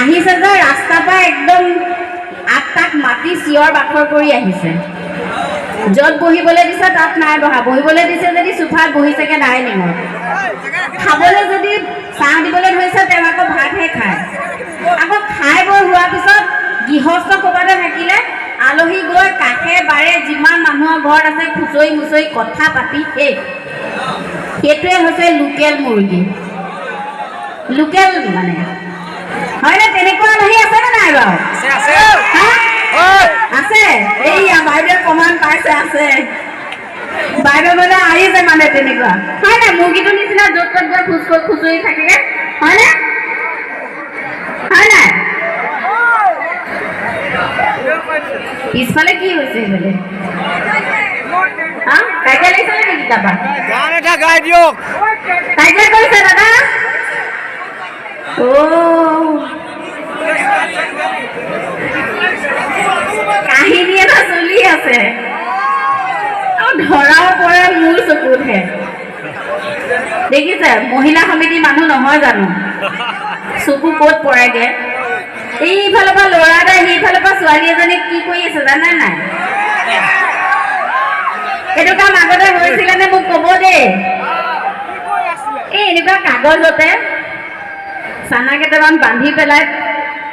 আহিছে যে ৰাস্তাৰ পৰা একদম আঠটাক মাটি চিঞৰ বাখৰ কৰি আহিছে। য'ত বহিবলৈ দিছে তাত নাই বহা, বহিবলৈ দিছে যদি চোফাত বহিছেগে ডাইনিঙত, খাবলৈ যদি চাহ দিবলৈ ধৰিছে তেওঁ আকৌ ভাতহে খায়। আকৌ খাই বৈ হোৱাৰ পিছত গৃহস্থ ক'ৰবাতে থাকিলে আলহী গৈ কাষে বাৰে যিমান মানুহৰ ঘৰত আছে খুচৰি মুচৰি কথা পাতি শেষ। সেইটোৱে হৈছে লোকেল মুৰ্গী, লোকেল মানে হয়নে? তেনেকুৱা আলহী আছেনে নাই বাৰু? আছে। এইয়া বাইদেউ প্ৰমাণ পাইছে, আছে। বাইদেউ মানে আহিছে মানে তেনেকুৱা হয় নাই? মুৰ্গীটোৰ নিচিনা য'ত ত'ত গৈ খুচৰি থাকে হয়নে? হয় নাই? পিছফালে কি হৈছে সেইফালে? কাজিয়া লাগিছে নেকি? তাৰপৰা গান এটা গাই দিয়ক। কাজিয়া কৰিছে দাদা? কাহিনী এটা চলি আছে, ধৰাও পৰে মোৰ চকুতহে। দেখিছে মহিলা সমিতি মানুহ নহয় জানো, চকু ক'ত পৰেগে। এইফালৰ পৰা ল'ৰা এটাই সেইফালৰ পৰা ছোৱালী এজনীক কি কৰি আছে জানে নাই? এইটো কাম আগতে হৈছিলে নে মোক ক'ব দেই। এই এনেকুৱা কাগজতে চানা কেইটামান বান্ধি পেলাই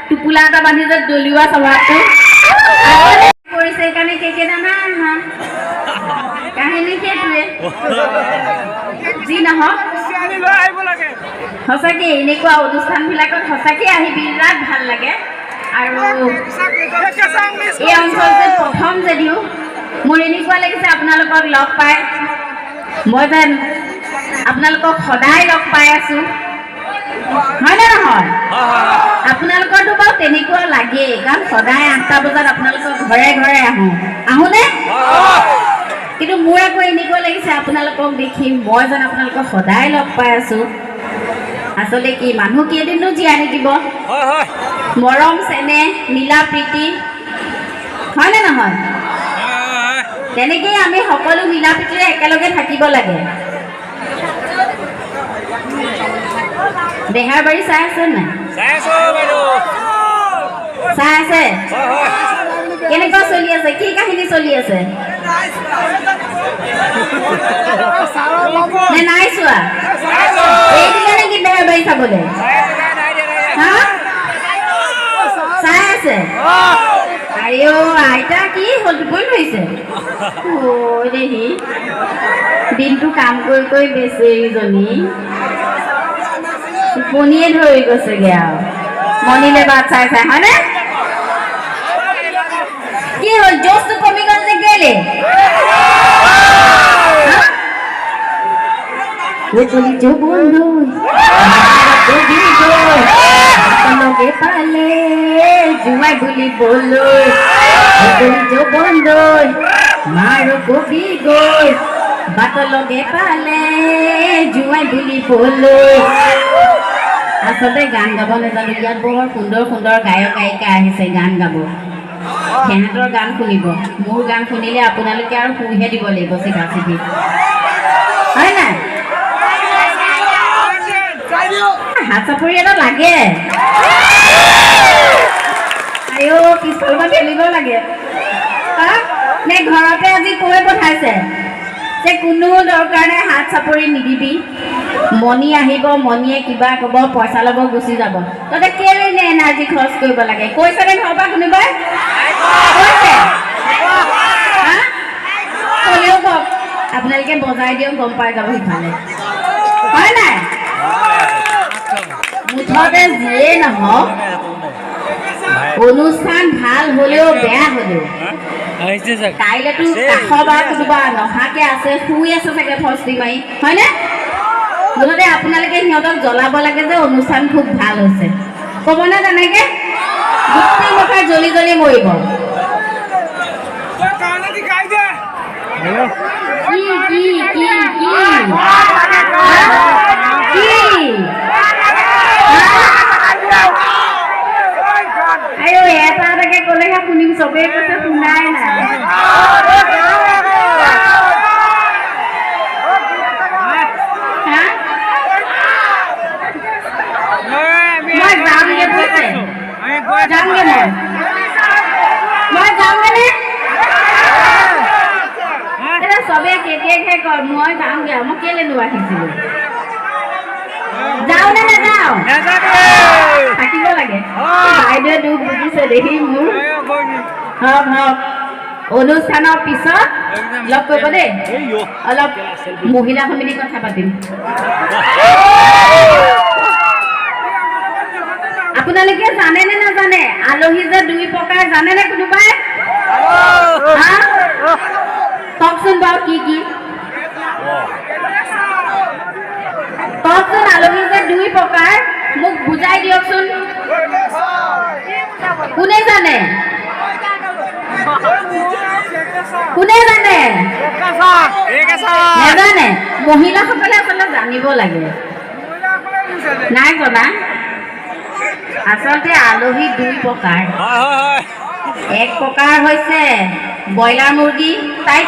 টোপোলা এটা বান্ধি যে দলিওৱা স্বভাৱটো কৰিছে, সেইকাৰণে কেইকেইটা নাই অহা। কাহিনী সেইটোৱে। যি নহওক সঁচাকে এনেকুৱা অনুষ্ঠানবিলাকত সঁচাকে আহি বিৰাট ভাল লাগে। আৰু এই অঞ্চলটোত প্ৰথম যদিও মোৰ এনেকুৱা লাগিছে আপোনালোকক লগ পাই, মই যেন আপোনালোকক সদায় লগ পাই আছো, হয়নে নহয়? আপোনালোকৰতো বাৰু তেনেকুৱা লাগেই, কাৰণ সদায় 8টা বজাত আপোনালোকৰ ঘৰে ঘৰে আহোনে? কিন্তু মোৰ আকৌ এনেকুৱা লাগিছে আপোনালোকক দেখি মই যেন আপোনালোকক সদায় লগ পাই আছো। আচলতে কি মানুহ কেইদিনো জীয়াই থাকিব, মৰম চেনেহ মিলা প্ৰীতি হয়নে নহয়? তেনেকেই আমি সকলো মিলা প্ৰীতিৰে একেলগে থাকিব লাগে। বেহাৰবাৰী চাই আছে নাই? চাই আছে? কেনেকুৱা চলি আছে? কি কাহিনী চলি আছে? নে নাই চোৱা? এইদিনে নেকি বেহাৰবাৰী চাবলৈ? চাই আছে? আইঅ আইতা কি হ'ল, টোপনি ধৰিছে? দেহি দিনটো কাম কৰি কৰি বেচেৰীজনী টোপনিয়ে ধৰি গৈছেগে আৰু মনিলে বাট চাই চাই হয়নে? কি হ'ল জোচটো কমি গ'ল যে কেলে? বন্ধু লগে পালে জুমাই বুলি বললৈ বন্ধু মাৰো কবি গৈ বাট লগে পালে জুমাই বুলি বললৈ। আচলতে গান গাব নাজানো, ইয়াত বৰ সুন্দৰ সুন্দৰ গায়ক গায়িকা আহিছে গান গাব। সিহঁতৰ গান শুনিব, মোৰ গান শুনিলে আপোনালোকে আৰু শুইহে দিব লাগিব চিধা চিধি, হয় নাই? হাত চাপৰি এটা লাগে। আইঅ পিছফালৰ পৰা খেলিব লাগে নে ঘৰতে আজি কৈ পঠাইছে যে কোনো দৰকাৰ নাই হাত চাপৰি নিদিবি, মণি আহিব মণিয়ে কিবা ক'ব পইচা ল'ব গুচি যাব, তহঁতে কেলে নে এনাৰ্জি খৰচ কৰিব লাগে? কৈছে নে ঘৰৰ পৰা কোনোবাই? কৈছে? ক'লেও কওক, আপোনালোকে বজাই দিয়ক গম পাই যাব সিফালে, হয় নাই? মুঠতে যিয়ে নহওক অনুষ্ঠান ভাল হ'লেও বেয়া হ'লেও কাইলেতো কাষৰ কোনোবা নহাকে আছে, শুই আছে চাগে ফষ্টি মাৰি, হয়নে? মুঠতে আপোনালোকে সিহঁতক জ্বলাব লাগে যে অনুষ্ঠান খুব ভাল হৈছে, ক'বনে তেনেকে? গোটেই মুখা জ্বলি জ্বলি মৰিব। এটা এটাকে ক'লেহে শুনিম, চবেই কৈছে শুনাই নাই। মই যামগে কৈছে, যামগে মই যামগে নে চবে কেতিয়াকে কয় মই যামগে, মই কেলে নোৱাৰিছিলো। যাওঁ নে নাযাওঁ? থাকিব লাগে। বাইদেৱে দুখ বুজিছে দেখি মোৰ। হওক হওক, অনুষ্ঠানৰ পিছত লগ কৰিব দেই, অলপ মহিলা সমিতিৰ কথা পাতিম। আপোনালোকে জানে নে নাজানে আলহী যে 2 প্ৰকাৰ, জানেনে কোনোবাই? কওকচোন বাৰু কি কি? কওকচোন আলহী যে 2 প্ৰকাৰ, মোক বুজাই দিয়কচোন। কোনে জানে? কোনে জানে? নাজানে? মহিলাসকলে আচলতে জানিব লাগে। নাই জনা? আচলতে আলহী 2 প্ৰকাৰ। এক প্ৰকাৰ হৈছে ব্ৰইলাৰ মুৰ্গী টাইপ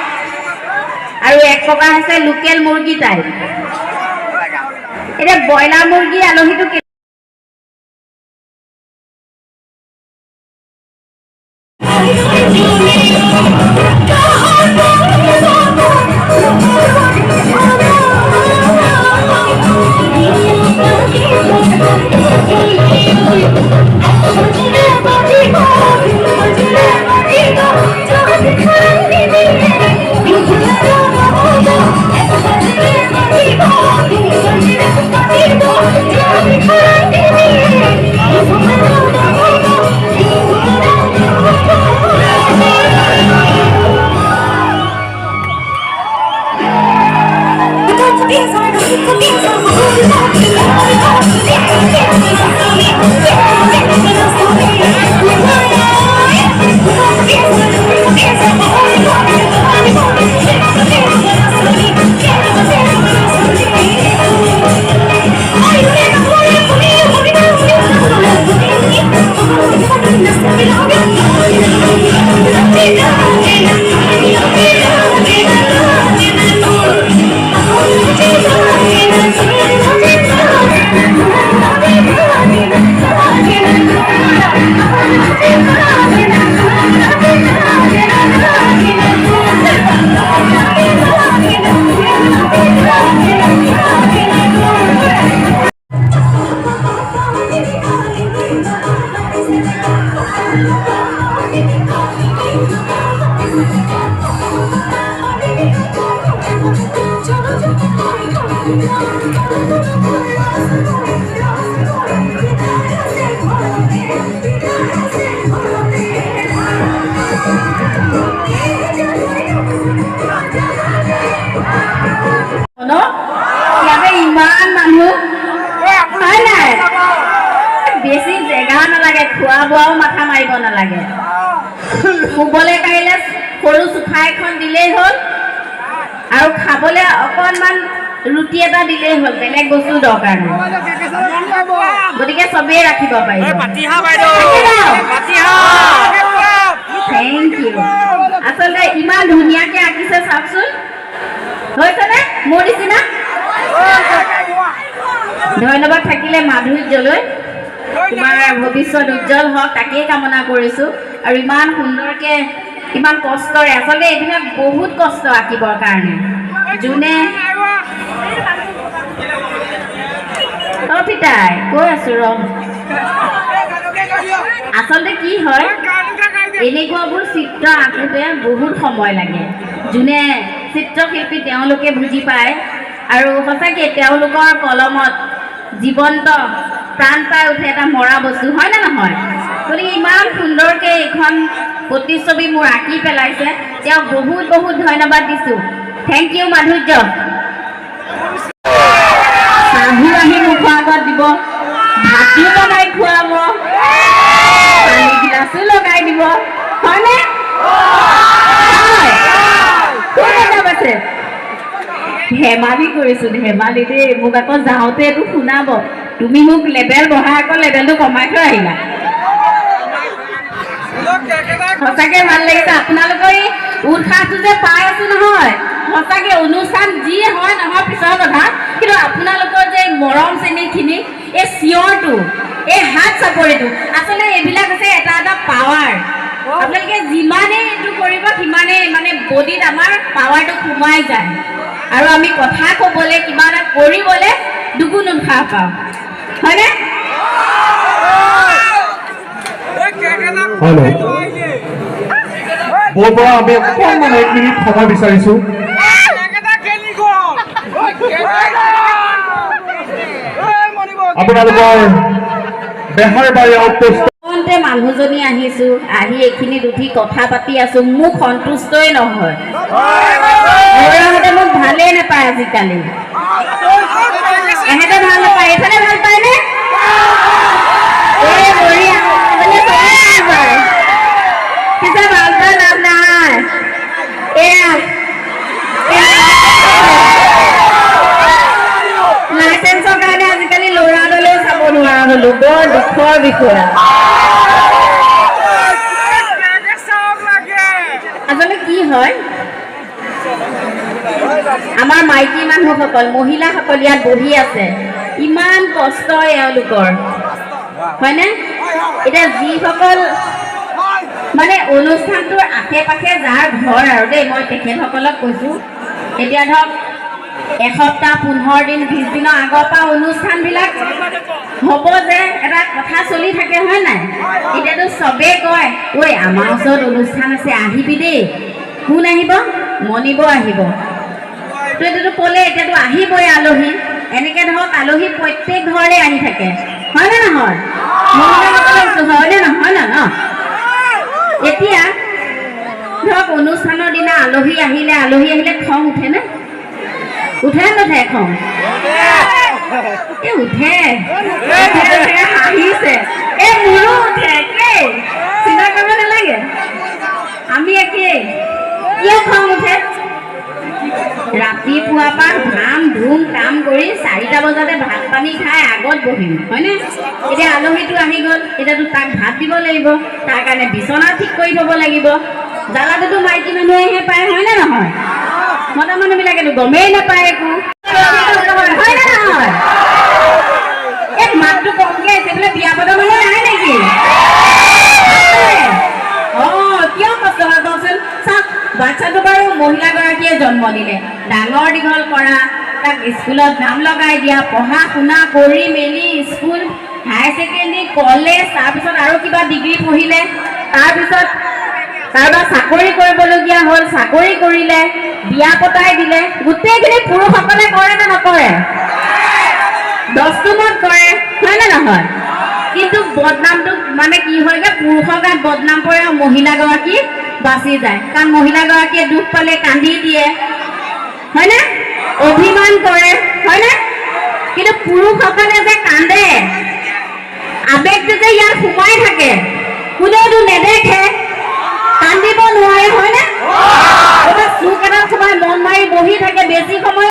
আৰু এক প্ৰকাৰ হৈছে লোকেল মুৰ্গী টাইপ। এতিয়া ব্ৰইলাৰ মুৰ্গী আলহীটো ইমান মানুহ হয় নাই? বেছি জেগা নালাগে, খোৱা বোৱাও মাথা মাৰিব নালাগে। শুবলৈ পাৰিলে সৰু চোফা এখন দিলেই হ'ল আৰু খাবলৈ অকণমান ৰুটি এটা দিলেই হ'ল, বেলেগ বস্তু দৰকাৰ নাই। গতিকে চবেই ৰাখিব পাৰিব। Thank you. আচলতে ইমান ধুনীয়াকৈ আঁকিছে চাওকচোন, হৈছেনে মোৰ নিচিনা? ধন্যবাদ থাকিলে মাধুৰ্যলৈ। তোমাৰ ভৱিষ্যত উজ্জ্বল হওক তাকেই কামনা কৰিছোঁ। আৰু ইমান সুন্দৰকৈ, ইমান কষ্টৰে, আচলতে এইবিলাক বহুত কষ্ট আঁকিবৰ কাৰণে। যোনে পিতাই কৈ আছো ৰ, আচলতে কি হয় এনেকুৱাবোৰ চিত্ৰ আঁকোতে বহুত সময় লাগে। যোনে চিত্ৰশিল্পী তেওঁলোকে বুজি পায় আৰু সঁচাকৈ তেওঁলোকৰ কলমত জীৱন্ত প্ৰাণ পাই উঠে এটা মৰা বস্তু, হয় নে নহয়? গতিকে ইমান সুন্দৰকৈ এইখন প্ৰতিচ্ছবি মোৰ আঁকি পেলাইছে, তেওঁক বহুত বহুত ধন্যবাদ দিছোঁ। থেংক ইউ মাধুৰ্য। চাহু আহি মুখৰ আগত দিব, ভাতো বনাই খুৱাব, পানী গিলাচো লগাই দিব হয়নে আছে ধেমালি কৰিছো ধেমালি দেই মোক আকৌ যাওঁতে এইটো শুনাব তুমি মোক লেবেল বঢ়াই আকৌ লেবেলটো কমাই থৈ আহিলা সঁচাকে ভাল লাগিছে আপোনালোকৰ এই উৎসাহটো যে পাই আছো নহয় সঁচাকে অনুষ্ঠান যি হয় নহয় পিছৰ কথা কিন্তু আপোনালোকৰ যে মৰম চেনেহখিনি এই চিঞৰটো এই হাত চাপৰিটো আচলতে এইবিলাক হৈছে এটা এটা পাৱাৰ আপোনালোকে যিমানেই এইটো কৰিব সিমানেই মানে বডিত আমাৰ পাৱাৰটো সোমাই যায় আৰু আমি কথা ক'বলৈ কিবা এটা কৰিবলৈ দুগুণ উৎসাহ পাওঁ হয়নে মোৰ পৰা আমি অকণমান 1 মিনিট সময় বিচাৰিছোঁ আপোনালোকৰ বেহাৰবাৰী আউটপোষ্ট মানুহজনী আহিছো আহি এইখিনিত উঠি কথা পাতি আছো মোক সন্তুষ্টই নহয় ল'ৰাহঁতে মোক ভালেই নাপায় আজিকালি এহেঁতে ভাল নাপায় এইফালে ভাল পায়নে এই বঢ়িয়া পিছে ভাল পোৱা লাভ নাই এয়া লাইচেন্সৰ কাৰণে আজিকালি ল'ৰা ল'লেও চাব নোৱাৰা হলো বৰ দুখৰ বিষয় আচলতে কি হয় আমাৰ মাইকী মানুহসকল মহিলাসকল ইয়াত বহি আছে ইমান কষ্ট এওঁলোকৰ হয়নে এতিয়া যিসকল মানে অনুষ্ঠানটোৰ আশে পাশে যাৰ ঘৰ আৰু দেই মই তেখেতসকলক কৈছোঁ এতিয়া ধৰক এসপ্তাহ 15 দিন 20 দিনৰ আগৰ পৰা অনুষ্ঠানবিলাক হ'ব যে এটা কথা চলি থাকে হয় নাই এতিয়াতো চবেই কয় ঐ আমাৰ ওচৰত অনুষ্ঠান আছে আহিবি দেই কোন আহিব মনিব আহিব তো এইটোতো ক'লে এতিয়াতো আহিবই আলহী এনেকৈ ধৰক আলহী প্ৰত্যেক ঘৰলৈ আহি থাকে হয়নে নহয় মহিলাসকলৰ হয়নে নহয় ন এতিয়া ধৰক অনুষ্ঠানৰ দিনা আলহী আহিলে খং উঠেনে উঠে নুঠে খং উঠে হাঁহিছে এই মোৰো উঠে একেই চিন্তা কৰিব নালাগে আমি একেই কিয় খং উঠে ৰাতিপুৱাৰ পৰা ধাম ধুম কাম কৰি 4টা বজাতে ভাত পানী খাই আগত বহিম হয়নে এতিয়া আলহীটো আহি গ'ল এতিয়াতো তাক ভাত দিব লাগিব তাৰ কাৰণে বিচনা ঠিক কৰি থ'ব লাগিব জ্বালাটোতো মাইকী মানুহেহে পায় হয়নে নহয় মতা মানুহবিলাকেতো গমেই নাপায় একো হয়নে নহয় এই মাতটো কমকৈ আছে বোলে বিয়া পতা মানুহ নাই নেকি কিয় কষ্ট হয় কওকচোন চাওক বাচ্চাটো বাৰু মহিলাগৰাকীয়ে জন্ম দিলে ডাঙৰ দীঘল কৰা তাক স্কুলত নাম লগাই দিয়া পঢ়া শুনা কৰি মেলি স্কুল হায়াৰ ছেকেণ্ডেৰী কলেজ তাৰপিছত আৰু কিবা ডিগ্ৰী পঢ়িলে তাৰপিছত কাৰোবাৰ চাকৰি কৰিবলগীয়া হ'ল চাকৰি কৰিলে বিয়া পতাই দিলে গোটেইখিনি পুৰুষসকলে কৰে নে নকৰে 10 কৰে হয়নে নহয় কিন্তু বদনামটো মানে কি হয়গে পুৰুষৰ গাত বদনাম পৰে আৰু মহিলাগৰাকী বাচি যায় কাৰণ মহিলাগৰাকীয়ে দুখ পালে কান্দি দিয়ে হয়নে অভিমান কৰে হয়নে কিন্তু পুৰুষসকলে যে কান্দে আবেগটো যে ইয়াত সোমাই থাকে কোনেওতো নেদেখে কান্দিব নোৱাৰে হয়নে চুক এটা সোমাই মন মাৰি বহি থাকে বেছি সময়